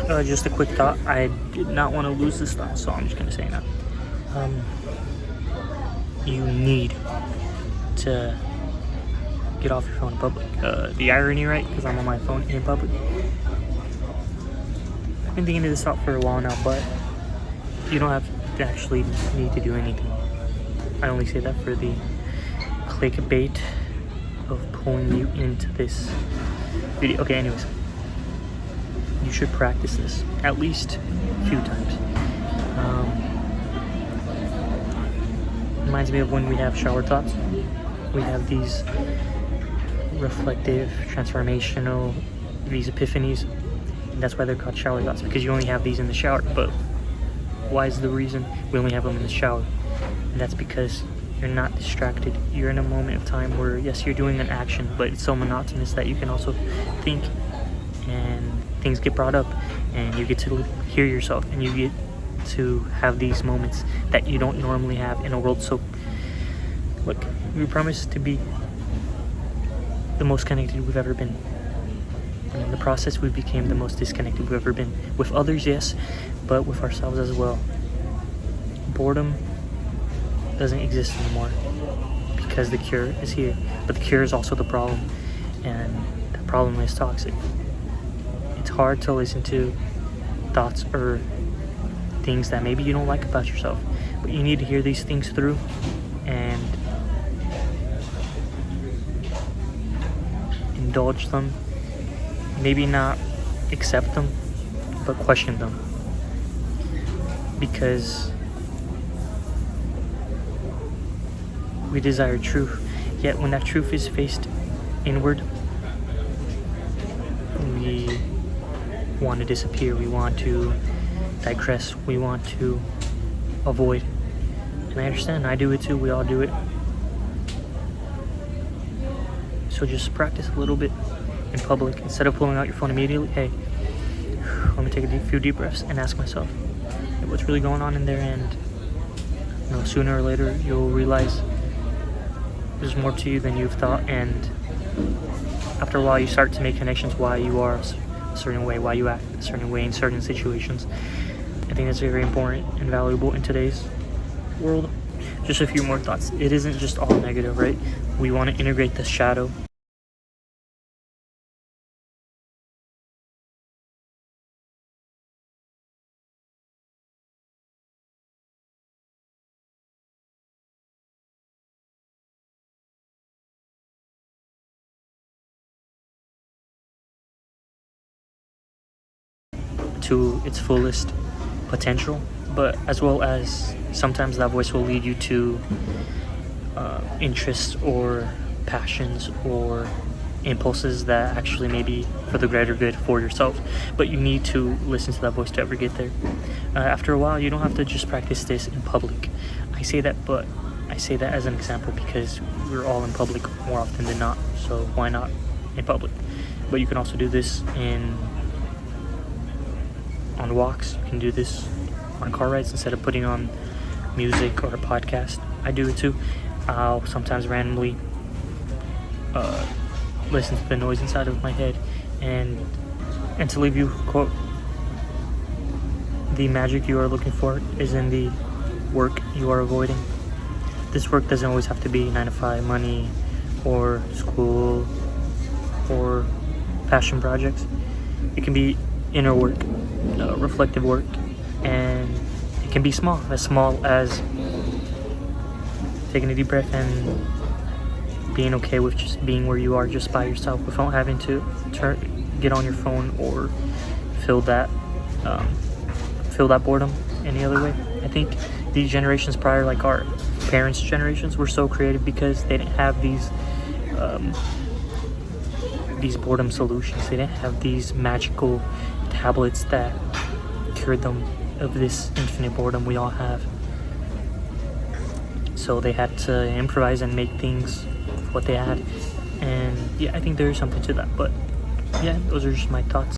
Just a quick thought. I did not want to lose this thought, so I'm just gonna say it now. You need to get off your phone in public. The irony, right? Because I'm on my phone in public. I've been thinking of this thought for a while now, but you don't have to actually need to do anything. I only say that for the clickbait of pulling you into this video. Okay, anyways. You should practice this at least a few times. Reminds me of when we have shower thoughts. We have these reflective, transformational, these epiphanies. And that's why they're called shower thoughts, because you only have these in the shower. But why is the reason we only have them in the shower? And that's because you're not distracted. You're in a moment of time where, yes, you're doing an action, but it's so monotonous that you can also think, and things get brought up, and you get to hear yourself, and you get to have these moments that you don't normally have in a world. So look, we promise to be the most connected we've ever been, and in the process we became the most disconnected we've ever been, with others, yes, but with ourselves as well. Boredom doesn't exist anymore because the cure is here, but the cure is also the problem, and the problem is toxic. It's hard to listen to thoughts or things that maybe you don't like about yourself, but you need to hear these things through and indulge them. Maybe not accept them, but question them, because we desire truth, yet when that truth is faced inward, we want to disappear, we want to digress, we want to avoid. And I understand, I do it too, we all do it. So just practice a little bit in public. Instead of pulling out your phone immediately, hey, let me take a few deep breaths and ask myself, hey, what's really going on in there? And sooner or later you'll realize there's more to you than you've thought, and after a while you start to make connections why you are a certain way, why you act a certain way in certain situations. I think that's very important and valuable in today's world. Just a few more thoughts. It isn't just all negative, right? We want to integrate the shadow to its fullest potential, but as well as sometimes that voice will lead you to interests or passions or impulses that actually may be for the greater good for yourself, but you need to listen to that voice to ever get there. After a while, you don't have to just practice this in public. I say that as an example because we're all in public more often than not, so why not in public? But you can also do this on walks. You can do this on car rides instead of putting on music or a podcast. I do it too. I'll sometimes randomly listen to the noise inside of my head, and to leave you, quote, the magic you are looking for is in the work you are avoiding. This work doesn't always have to be 9 to 5, money, or school, or passion projects. It can be inner work, reflective work, and it can be small as taking a deep breath and being okay with just being where you are, just by yourself, without having to get on your phone or fill that boredom any other way. I think these generations prior, like our parents' generations, were so creative because they didn't have these boredom solutions. They didn't have these magical tablets that cured them of this infinite boredom we all have. So they had to improvise and make things with what they had. And yeah, I think there is something to that. But yeah, those are just my thoughts.